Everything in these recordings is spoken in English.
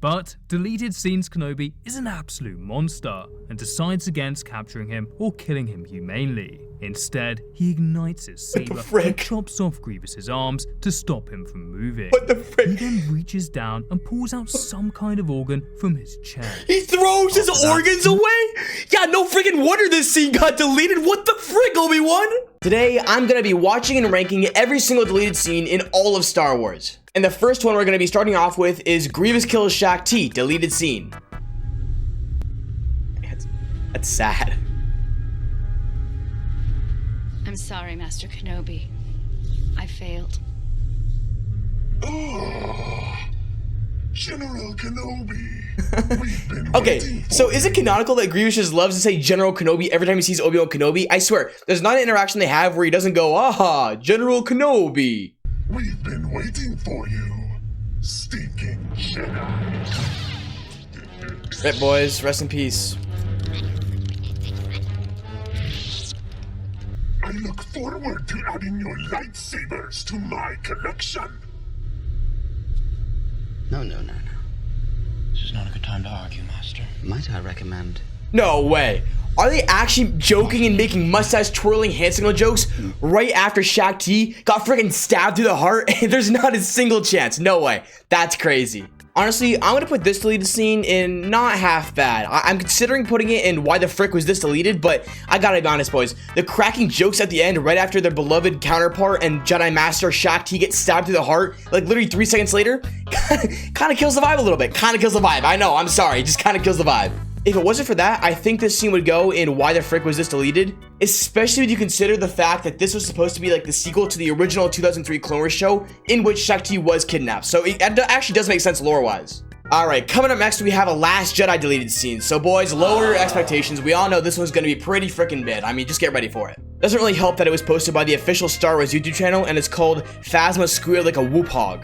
But deleted scenes Kenobi is an absolute monster and decides against capturing him or killing him humanely. Instead, he ignites his saber and chops off Grievous's arms to stop him from moving. What the frick? He then reaches down and pulls out some kind of organ from his chest. He throws his organs away? Yeah, no freaking wonder this scene got deleted. What the frick, Obi-Wan? Today, I'm gonna be watching and ranking every single deleted scene in all of Star Wars. And the first one we're gonna be starting off with is Grievous kills Shaak Ti, deleted scene. That's sad. I'm sorry, Master Kenobi. I failed. Oh, General Kenobi. We've been Okay, so is it canonical that Grievous just loves to say General Kenobi every time he sees Obi-Wan Kenobi? I swear, there's not an interaction they have where he doesn't go, "Aha, General Kenobi." We've been waiting for you, stinking Jedi. Rip, boys, rest in peace. I look forward to adding your lightsabers to my collection. No. This is not a good time to argue, Master. Might I recommend? No way. Are they actually joking and making mustache twirling hand signal jokes right after Shaak Ti got freaking stabbed through the heart? There's not a single chance. No way. That's crazy. Honestly, I'm gonna put this deleted scene in not half bad. I'm considering putting it in why the frick was this deleted, but I gotta be honest, boys. The cracking jokes at the end right after their beloved counterpart and Jedi Master Shaak Ti gets stabbed through the heart, like literally 3 seconds later, kind of kills the vibe a little bit. Kind of kills the vibe. I know, I'm sorry. It just kind of kills the vibe. If it wasn't for that, I think this scene would go in why the frick was this deleted, especially when you consider the fact that this was supposed to be like the sequel to the original 2003 Clone Wars show in which Shaak Ti was kidnapped. So it actually does make sense lore-wise. Alright, coming up next, we have a Last Jedi deleted scene. So boys, lower your expectations. We all know this one's going to be pretty freaking bad. I mean, just get ready for it. Doesn't really help that it was posted by the official Star Wars YouTube channel, and it's called Phasma Squealed Like a Whoop Hog.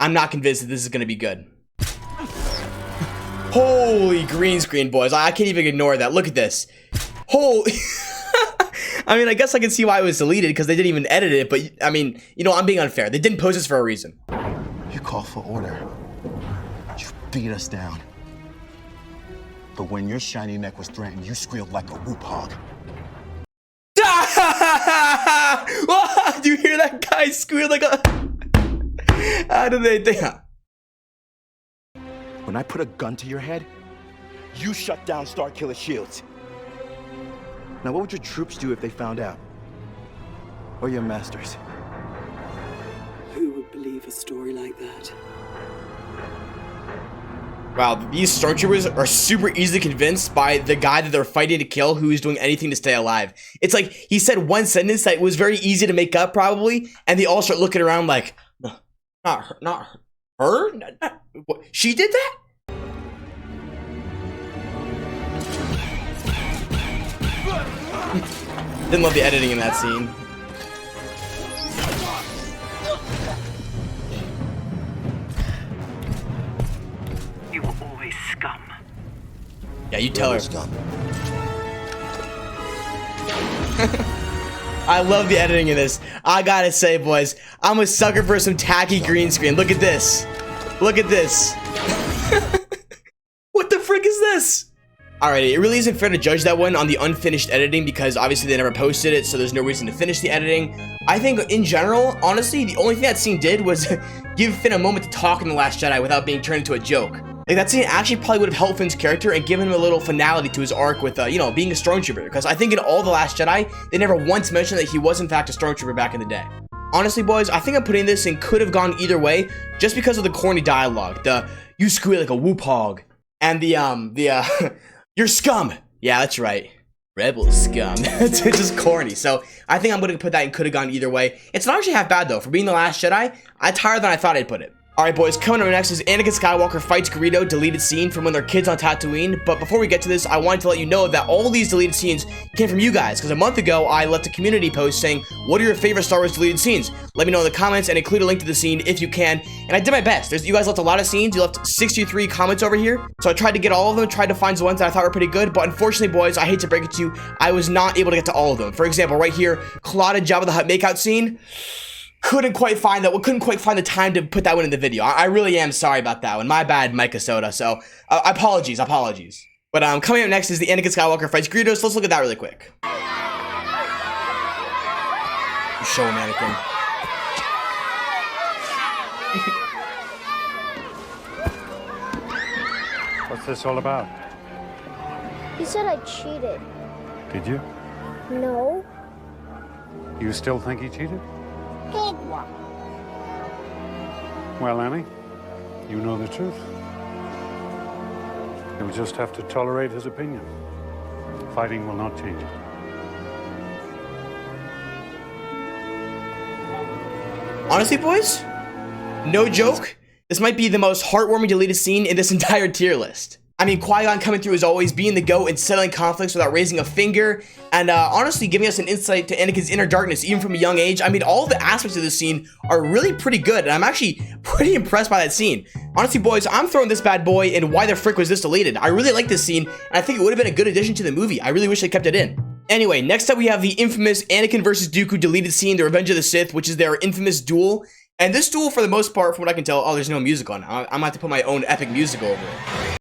I'm not convinced that this is going to be good. Holy green screen, boys. I can't even ignore that. Look at this. Holy... I mean, I guess I can see why it was deleted because they didn't even edit it, but I mean, you know, I'm being unfair. They didn't post this for a reason. You call for order. You beat us down. But when your shiny neck was threatened, you squealed like a whoop hog. Do you hear that guy squeal like a... How did they think? When I put a gun to your head, you shut down Starkiller shields. Now, what would your troops do if they found out? Or your masters? Who would believe a story like that? Wow, these stormtroopers are super easily convinced by the guy that they're fighting to kill who is doing anything to stay alive. It's like he said one sentence that was very easy to make up probably, and they all start looking around like, not her? What? She did that? Didn't love the editing in that scene. You were always scum. Yeah, you tell her. Scum. I love the editing in this. I gotta say, boys, I'm a sucker for some tacky green screen. Look at this. Look at this. What the frick is this? Alrighty, it really isn't fair to judge that one on the unfinished editing because obviously they never posted it, so there's no reason to finish the editing. I think in general, honestly, the only thing that scene did was give Finn a moment to talk in The Last Jedi without being turned into a joke. Like, that scene actually probably would have helped Finn's character and given him a little finality to his arc with, you know, being a stormtrooper. Because I think in all The Last Jedi, they never once mentioned that he was in fact a stormtrooper back in the day. Honestly, boys, I think I'm putting this in could have gone either way just because of the corny dialogue. The, you squeal like a whoop hog. And the you're scum. Yeah, that's right. Rebel scum. It's just corny. So I think I'm going to put that in could have gone either way. It's not actually half bad, though. For being The Last Jedi, it's higher than I thought I'd put it. Alright, boys, coming up next is Anakin Skywalker fights Greedo, deleted scene from when they're kids on Tatooine. But before we get to this, I wanted to let you know that all these deleted scenes came from you guys, because a month ago, I left a community post saying, what are your favorite Star Wars deleted scenes? Let me know in the comments and include a link to the scene if you can. And I did my best. You guys left a lot of scenes. You left 63 comments over here. So I tried to get all of them, tried to find the ones that I thought were pretty good. But unfortunately, boys, I hate to break it to you, I was not able to get to all of them. For example, right here, Claude and Jabba the Hutt makeout scene. couldn't quite find the time to put that one in the video. I really am sorry about that one. My bad, Micah Soda. So apologies. But coming up next is the Anakin Skywalker fights Greedo. So let's look at that really quick. Show him, Anakin. What's this all about? He said I cheated. Did you? No. You still think he cheated? Well, Annie, you know the truth. You'll just have to tolerate his opinion. Fighting will not change it. Honestly, boys, no joke, this might be the most heartwarming deleted scene in this entire tier list. I mean, Qui-Gon coming through as always, being the GOAT and settling conflicts without raising a finger, and honestly giving us an insight to Anakin's inner darkness, even from a young age. I mean, all the aspects of this scene are really pretty good, and I'm actually pretty impressed by that scene. Honestly, boys, I'm throwing this bad boy in why the frick was this deleted. I really like this scene, and I think it would have been a good addition to the movie. I really wish they kept it in. Anyway, next up we have the infamous Anakin versus Dooku deleted scene, the Revenge of the Sith, which is their infamous duel. And this duel, for the most part, from what I can tell, there's no music on it. I'm gonna have to put my own epic music over it.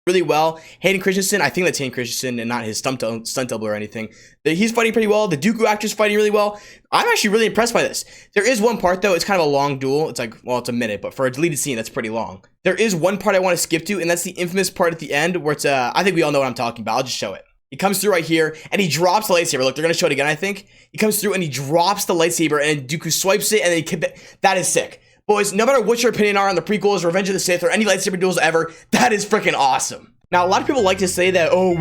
Really well. Hayden Christensen, I think that's Hayden Christensen and not his stunt double or anything. He's fighting pretty well. The Dooku actor's fighting really well. I'm actually really impressed by this. There is one part though, it's kind of a long duel. It's like, well, it's a minute, but for a deleted scene, that's pretty long. There is one part I want to skip to, and that's the infamous part at the end where it's, I think we all know what I'm talking about. I'll just show it. He comes through right here, and he drops the lightsaber. Look, they're going to show it again, I think. He comes through, and he drops the lightsaber, and Dooku swipes it, and then that is sick. Boys, no matter what your opinion are on the prequels, Revenge of the Sith, or any lightsaber duels ever, that is freaking awesome. Now, a lot of people like to say that, oh,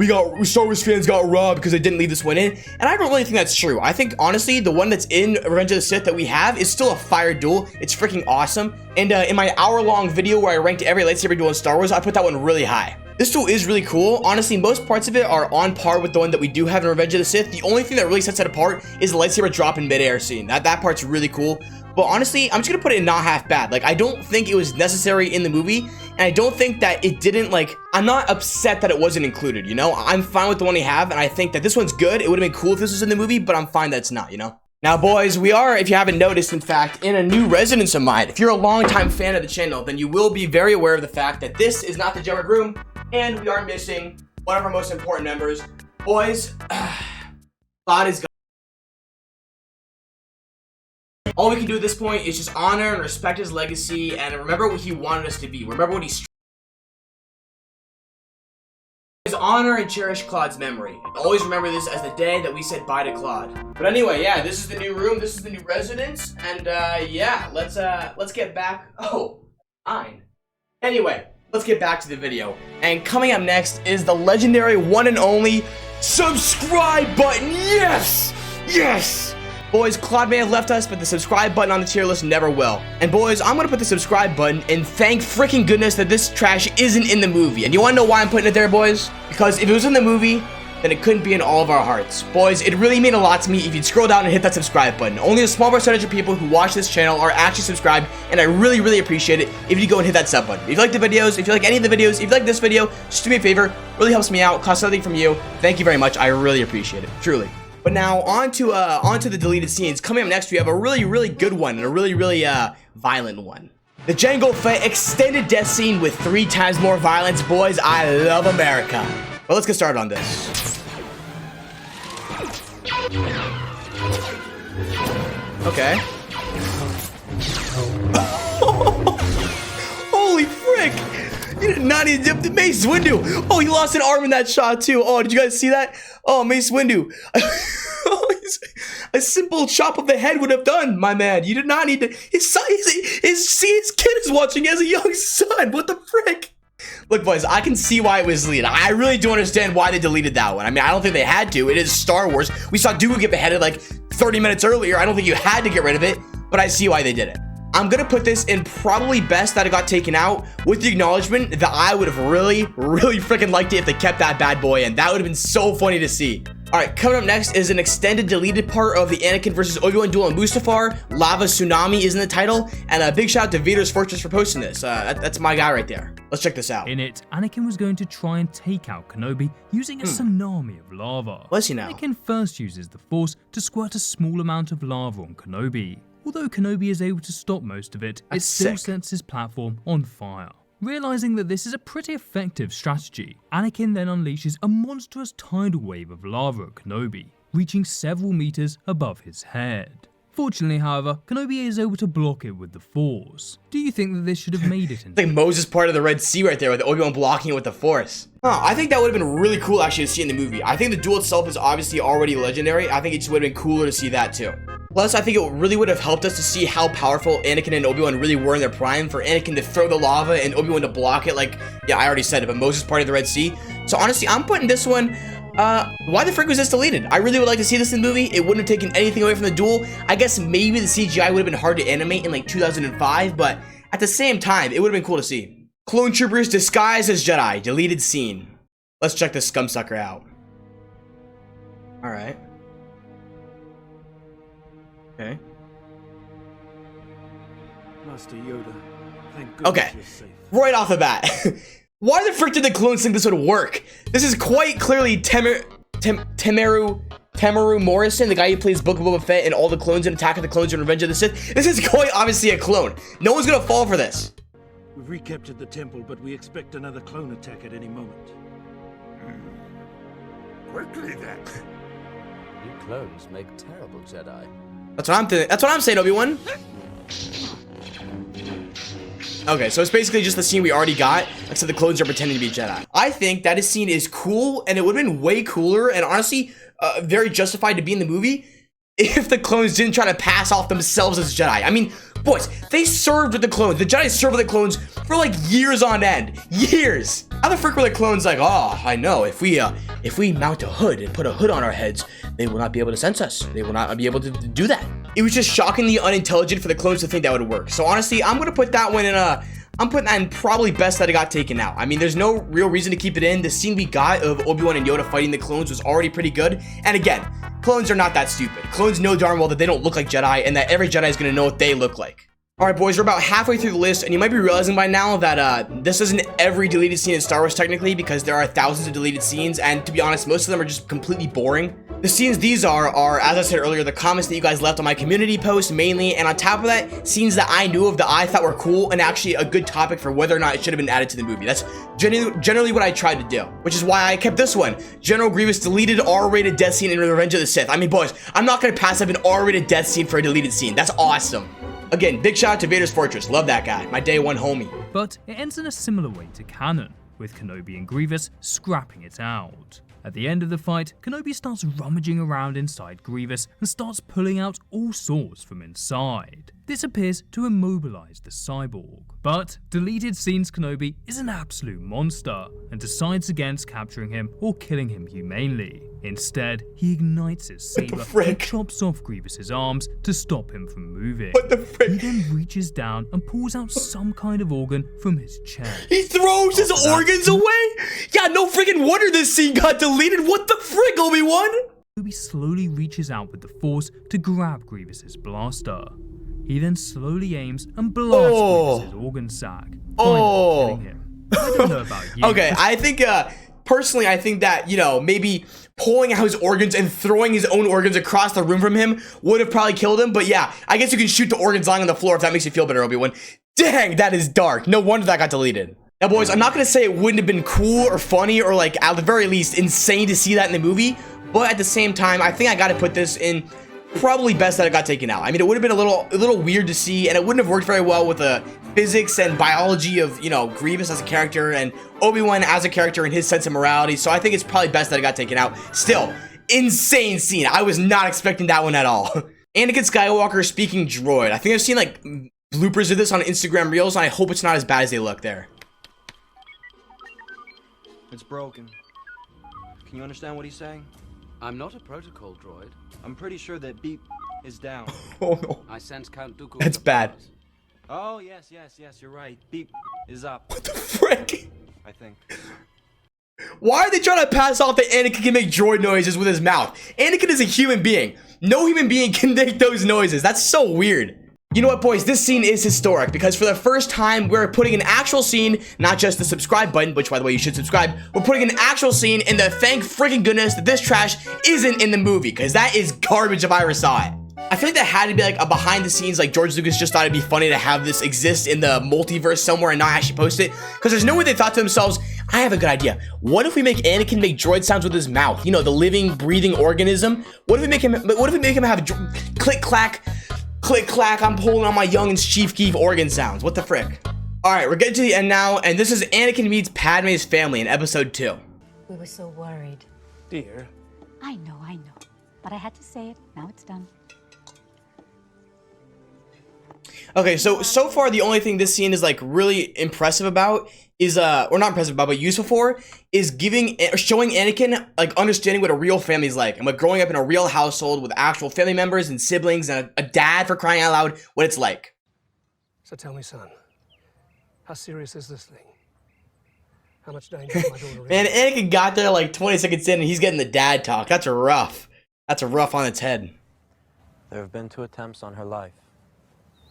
Star Wars fans got robbed because they didn't leave this one in, and I don't really think that's true. I think, honestly, the one that's in Revenge of the Sith that we have is still a fire duel. It's freaking awesome, and in my hour-long video where I ranked every lightsaber duel in Star Wars, I put that one really high. This duel is really cool. Honestly, most parts of it are on par with the one that we do have in Revenge of the Sith. The only thing that really sets it apart is the lightsaber drop in midair scene. That part's really cool. But honestly, I'm just gonna put it in not half bad. Like, I don't think it was necessary in the movie, and I don't think that it didn't, like, I'm not upset that it wasn't included, you know? I'm fine with the one we have, and I think that this one's good. It would have been cool if this was in the movie, but I'm fine that it's not, you know? Now, boys, we are, if you haven't noticed, in fact, in a new residence of mine. If you're a longtime fan of the channel, then you will be very aware of the fact that this is not the Jedwerd room, and we are missing one of our most important members. Boys, God is God. All we can do at this point is just honor and respect his legacy and remember what he wanted us to be. Remember what he honor and cherish Claude's memory. Always remember this as the day that we said bye to Claude. But anyway, yeah, this is the new room, this is the new residence, and yeah, let's get back. Oh, fine. Anyway, let's get back to the video. And coming up next is the legendary one and only subscribe button. Yes! Yes! Boys, Claude may have left us, but the subscribe button on the tier list never will. And boys, I'm gonna put the subscribe button and thank freaking goodness that this trash isn't in the movie. And you wanna know why I'm putting it there, boys? Because if it was in the movie, then it couldn't be in all of our hearts. Boys, it really mean a lot to me if you'd scroll down and hit that subscribe button. Only a small percentage of people who watch this channel are actually subscribed, and I really, really appreciate it if you go and hit that sub button. If you like the videos, if you like any of the videos, if you like this video, just do me a favor. Really helps me out, costs nothing from you. Thank you very much. I really appreciate it, truly. But now on to the deleted scenes. Coming up next, we have a really, really good one and a really, really violent one. The Jango Fett extended death scene with 3 times more violence. Boys, I love America. Well, let's get started on this. Okay. Holy frick! You did not need to dip the Mace Windu. Oh, he lost an arm in that shot too. Oh, did you guys see that? Oh, Mace Windu. A simple chop of the head would have done, my man. You did not need to. His son, his kid is watching. He has a young son. What the frick? Look, boys, I can see why it was deleted. I really do understand why they deleted that one. I mean, I don't think they had to. It is Star Wars. We saw Dooku get beheaded like 30 minutes earlier. I don't think you had to get rid of it, but I see why they did it. I'm gonna put this in probably best that it got taken out, with the acknowledgement that I would have really, really freaking liked it if they kept that bad boy in. That would have been so funny to see. Alright, coming up next is an extended deleted part of the Anakin versus Obi-Wan duel on Mustafar. Lava Tsunami is in the title, and a big shout out to Vader's Fortress for posting this. That's my guy right there. Let's check this out. In it, Anakin was going to try and take out Kenobi using a tsunami of lava. Bless you now. Anakin first uses the Force to squirt a small amount of lava on Kenobi. Although Kenobi is able to stop most of it, it still sets his platform on fire. Realizing that this is a pretty effective strategy, Anakin then unleashes a monstrous tidal wave of lava at Kenobi, reaching several meters above his head. Fortunately, however, Kenobi is able to block it with the Force. Do you think that this should have made it into like Moses part of the Red Sea right there with Obi-Wan blocking it with the Force? I think that would have been really cool actually to see in the movie. I think the duel itself is obviously already legendary. I think it just would have been cooler to see that too. Plus, I think it really would have helped us to see how powerful Anakin and Obi-Wan really were in their prime, for Anakin to throw the lava and Obi-Wan to block it. Like, yeah, I already said it, but Moses part of the Red Sea. So honestly, I'm putting this one, why the frick was this deleted? I really would like to see this in the movie. It wouldn't have taken anything away from the duel. I guess maybe the CGI would have been hard to animate in like 2005, but at the same time, it would have been cool to see. Clone Troopers disguised as Jedi, deleted scene. Let's check this scumsucker out. Alright. Okay. Master Yoda, thank goodness okay, you're safe. Right off the bat. Why the frick did the clones think this would work? This is quite clearly Temeru Morrison, the guy who plays Book of Boba Fett and all the clones in Attack of the Clones and Revenge of the Sith. This is quite obviously a clone. No one's gonna fall for this. We've recaptured the temple, but we expect another clone attack at any moment. Quickly then. You clones make terrible Jedi. That's what I'm thinking. That's what I'm saying, Obi-Wan. Okay, so it's basically just the scene we already got, except the clones are pretending to be Jedi. I think that this scene is cool, and it would have been way cooler, and honestly, very justified to be in the movie if the clones didn't try to pass off themselves as Jedi. I mean, boys, they served with the clones. The Jedi served with the clones for like years on end. Years! How the frick were the clones like, oh, I know, if we mount a hood and put a hood on our heads, they will not be able to sense us. They will not be able to do that. It was just shockingly unintelligent for the clones to think that would work. So honestly, I'm gonna put that one in I'm putting that in probably best that it got taken out. I mean, there's no real reason to keep it in. The scene we got of Obi-Wan and Yoda fighting the clones was already pretty good. And again, clones are not that stupid. Clones know darn well that they don't look like Jedi and that every Jedi is gonna know what they look like. Alright boys, we're about halfway through the list, and you might be realizing by now that this isn't every deleted scene in Star Wars technically, because there are thousands of deleted scenes, and to be honest, most of them are just completely boring. The scenes these are, as I said earlier, the comments that you guys left on my community post mainly, and on top of that, scenes that I knew of that I thought were cool and actually a good topic for whether or not it should have been added to the movie. That's generally what I tried to do, which is why I kept this one. General Grievous deleted R-rated death scene in Revenge of the Sith. I mean, boys, I'm not gonna pass up an R-rated death scene for a deleted scene. That's awesome. Again, big shout out to Vader's Fortress. Love that guy. My day one homie. But it ends in a similar way to canon, with Kenobi and Grievous scrapping it out. At the end of the fight, Kenobi starts rummaging around inside Grievous and starts pulling out all sorts from inside. This appears to immobilize the cyborg. But deleted scenes Kenobi is an absolute monster and decides against capturing him or killing him humanely. Instead, he ignites his saber and chops off Grievous's arms to stop him from moving. What the frick? He then reaches down and pulls out some kind of organ from his chest. He throws his organs away? Yeah, no freaking wonder this scene got deleted. What the frick, Obi-Wan? Kenobi slowly reaches out with the Force to grab Grievous's blaster. He then slowly aims and blasts Grievous's organ sac, finally killing him. I don't know about you. Okay, I think, personally, I think that, you know, maybe pulling out his organs and throwing his own organs across the room from him would have probably killed him. But yeah, I guess you can shoot the organs lying on the floor if that makes you feel better, Obi-Wan. Dang, that is dark. No wonder that got deleted. Now, boys, I'm not going to say it wouldn't have been cool or funny or, like, at the very least, insane to see that in the movie. But at the same time, I think I got to put this in probably best that it got taken out. I mean, it would have been a little weird to see, and it wouldn't have worked very well with the physics and biology of, you know, Grievous as a character and Obi-Wan as a character and his sense of morality. So I think it's probably best that it got taken out. Still, insane scene. I was not expecting that one at all. Anakin Skywalker speaking droid. I think I've seen, like, bloopers of this on Instagram Reels, and I hope it's not as bad as they look there. It's broken. Can you understand what he's saying? I'm not a protocol droid. I'm pretty sure that beep is down. Oh no. I sense Count Dooku. That's bad. Oh, yes, you're right. Beep is up. What the frick? I think. Why are they trying to pass off that Anakin can make droid noises with his mouth? Anakin is a human being. No human being can make those noises. That's so weird. You know what, boys? This scene is historic because for the first time, we're putting an actual scene, not just the subscribe button, which, by the way, you should subscribe. We're putting an actual scene in the thank freaking goodness that this trash isn't in the movie, because that is garbage if I ever saw it. I feel like that had to be like a behind the scenes, like George Lucas just thought it'd be funny to have this exist in the multiverse somewhere and not actually post it, because there's no way they thought to themselves, I have a good idea. What if we make Anakin make droid sounds with his mouth? You know, the living, breathing organism. What if we make him have click clack, I'm pulling on my youngin's Chief Keef organ sounds. What the frick? All right, we're getting to the end now, and this is Anakin meets Padme's family in episode 2. We were so worried. Dear. I know. But I had to say it. Now it's done. Okay, so far the only thing this scene is like really impressive about is or not impressive about, but useful for, is showing Anakin like understanding what a real family is like and what growing up in a real household with actual family members and siblings and a dad, for crying out loud, what it's like. So tell me, son, how serious is this thing? How much danger am I doing? Man, Anakin got there like 20 seconds in and he's getting the dad talk. That's rough. That's a rough on its head. There have been 2 attempts on her life.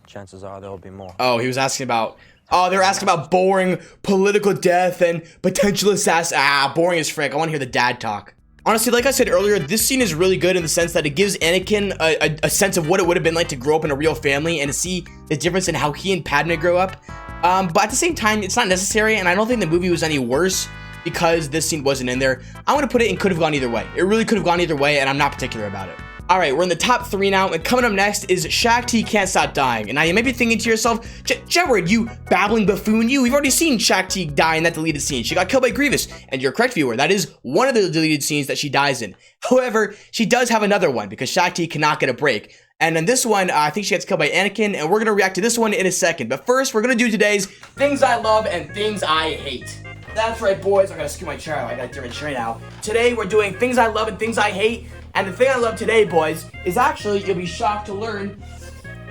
Chances are there will be more. Oh, he was asking about... Oh, they were asking about boring political death and potential assassin. Boring as frick. I want to hear the dad talk. Honestly, like I said earlier, this scene is really good in the sense that it gives Anakin a sense of what it would have been like to grow up in a real family and to see the difference in how he and Padme grow up. But at the same time, it's not necessary, and I don't think the movie was any worse because this scene wasn't in there. I want to put it in could have gone either way. It really could have gone either way, and I'm not particular about it. All right, we're in the top 3 now, and coming up next is Shaak Ti Can't Stop Dying. And now you may be thinking to yourself, Jedwerd, you babbling buffoon, we've already seen Shaak Ti die in that deleted scene. She got killed by Grievous, and you're correct, viewer. That is one of the deleted scenes that she dies in. However, she does have another one because Shaak Ti cannot get a break. And in this one, I think she gets killed by Anakin, and we're going to react to this one in a second. But first, we're going to do today's Things I Love and Things I Hate. That's right, boys. I gotta scoot my chair out. I got a different chair now. Today, we're doing Things I Love and Things I Hate. And the thing I love today, boys, is actually, you'll be shocked to learn,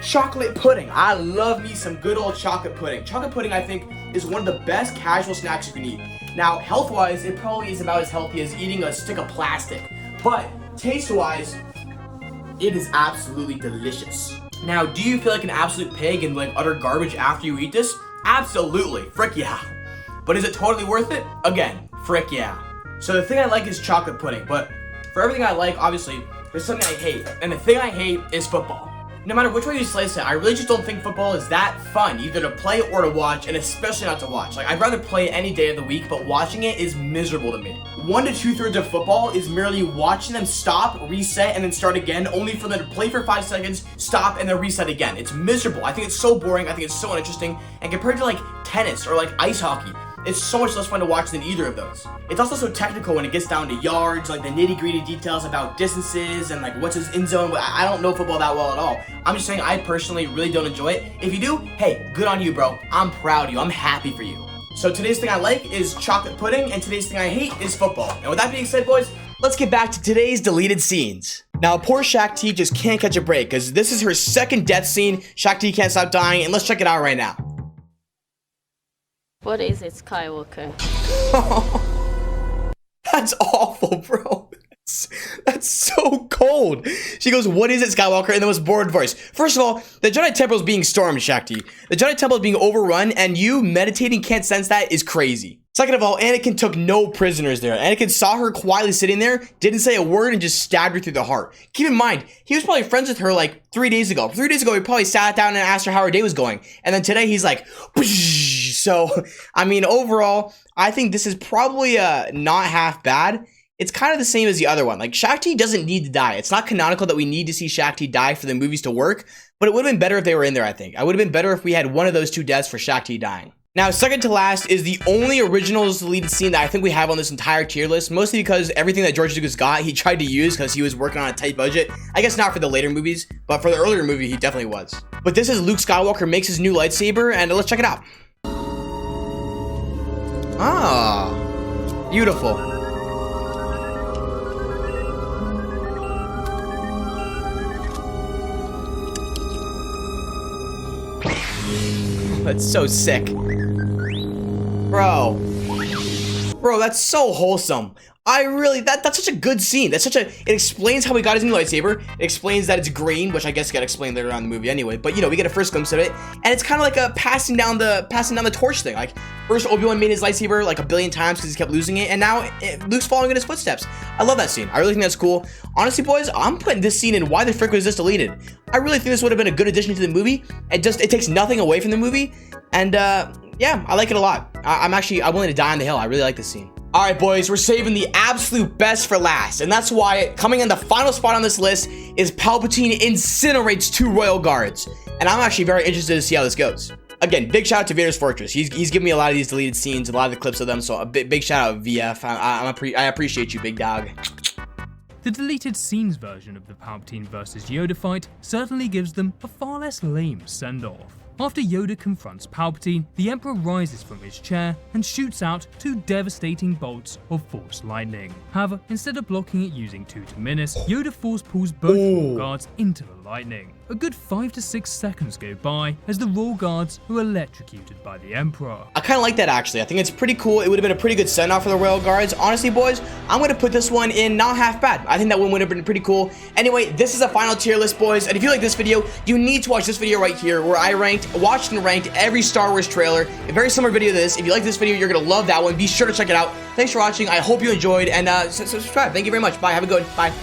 chocolate pudding. I love me some good old chocolate pudding. Chocolate pudding, I think, is one of the best casual snacks you can eat. Now, health-wise, it probably is about as healthy as eating a stick of plastic. But taste-wise, it is absolutely delicious. Now, do you feel like an absolute pig and like utter garbage after you eat this? Absolutely. Frick yeah. But is it totally worth it? Again, frick yeah. So the thing I like is chocolate pudding, but for everything I like, obviously, there's something I hate. And the thing I hate is football. No matter which way you slice it, I really just don't think football is that fun, either to play or to watch, and especially not to watch. Like, I'd rather play any day of the week, but watching it is miserable to me. 1 to 2/3 of football is merely watching them stop, reset, and then start again, only for them to play for 5 seconds, stop, and then reset again. It's miserable. I think it's so boring. I think it's so uninteresting. And compared to, like, tennis or, like, ice hockey, it's so much less fun to watch than either of those. It's also so technical when it gets down to yards, like the nitty-gritty details about distances and like what's his end zone. I don't know football that well at all. I'm just saying I personally really don't enjoy it. If you do, hey, good on you, bro. I'm proud of you. I'm happy for you. So today's thing I like is chocolate pudding, and today's thing I hate is football. And with that being said, boys, let's get back to today's deleted scenes. Now, poor Shaak Ti just can't catch a break because this is her 2nd death scene. Shaak Ti can't stop dying, and let's check it out right now. What is it, Skywalker? That's awful, bro. That's so cold. She goes, what is it, Skywalker? In the most bored voice. First of all, the Jedi Temple is being stormed, Shaak Ti. The Jedi Temple is being overrun, and you meditating can't sense that is crazy. Second of all, Anakin took no prisoners there. Anakin saw her quietly sitting there, didn't say a word, and just stabbed her through the heart. Keep in mind, he was probably friends with her like 3 days ago. 3 days ago, he probably sat down and asked her how her day was going. And then today, he's like, so, I mean, overall, I think this is probably not half bad. It's kind of the same as the other one. Like, Shaak Ti doesn't need to die. It's not canonical that we need to see Shaak Ti die for the movies to work, but it would have been better if they were in there, I think. I would have been better if we had one of those 2 deaths for Shaak Ti dying. Now, second to last is the only original deleted scene that I think we have on this entire tier list, mostly because everything that George Lucas got, he tried to use because he was working on a tight budget. I guess not for the later movies, but for the earlier movie, he definitely was. But this is Luke Skywalker makes his new lightsaber, and let's check it out. Ah, beautiful. That's so sick. Bro, Bro, that's so wholesome. That's such a good scene. It explains how he got his new lightsaber. It explains that it's green, which I guess got explained later on in the movie anyway. But you know, we get a first glimpse of it, and it's kind of like a passing down the torch thing. Like first Obi-Wan made his lightsaber like a billion times because he kept losing it, and now Luke's following in his footsteps. I love that scene. I really think that's cool. Honestly, boys, I'm putting this scene in why the frick was this deleted. I really think this would have been a good addition to the movie. It takes nothing away from the movie, and yeah, I like it a lot. I'm willing to die on the hill. I really like this scene. All right, boys, we're saving the absolute best for last, and that's why coming in the final spot on this list is Palpatine incinerates 2 royal guards, and I'm actually very interested to see how this goes. Again, big shout out to Vader's Fortress. He's giving me a lot of these deleted scenes, a lot of the clips of them, so a big shout out VF. I appreciate you, big dog. The deleted scenes version of the Palpatine vs Yoda fight certainly gives them a far less lame send-off. After Yoda confronts Palpatine, the Emperor rises from his chair and shoots out 2 devastating bolts of Force lightning. However, instead of blocking it using 2 to menace, Yoda force pulls both Royal Guards into the lightning. A good 5 to 6 seconds go by as the Royal Guards are electrocuted by the Emperor. I kind of like that actually. I think it's pretty cool. It would have been a pretty good send-off for the Royal Guards. Honestly, boys, I'm going to put this one in not half bad. I think that one would have been pretty cool. Anyway, this is a final tier list, boys, and if you like this video, you need to watch this video right here where I watched and ranked every Star Wars trailer. A very similar video to this. If you like this video, you're going to love that one. Be sure to check it out. Thanks for watching. I hope you enjoyed, and subscribe. Thank you very much. Bye. Have a good one. Bye.